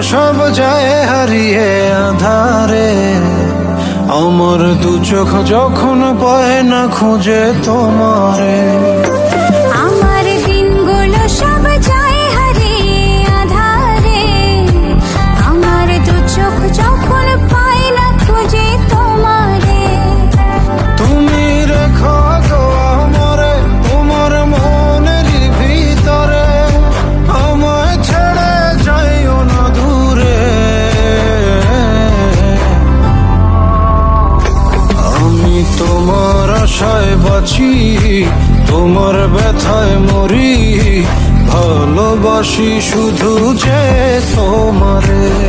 সব যায় হারিয়ে আধারে, আমার দু চোখ যখন পায় না খুঁজে তোমারে। আমার দিনগুলো সব যায় হারিয়ে আঁধারে, আমার দু চোখ যখন পায় না খুঁজে তোমারে। তুমি রেখো গো আমারে তোমার মনের ভিতরে, আমায় ছেড়ে যাইও না দূরে। আমি তোমার আশায় বাঁচি, তোমার ব্যথায় মরি, ভালোবাসি শুধু যে তোমারে।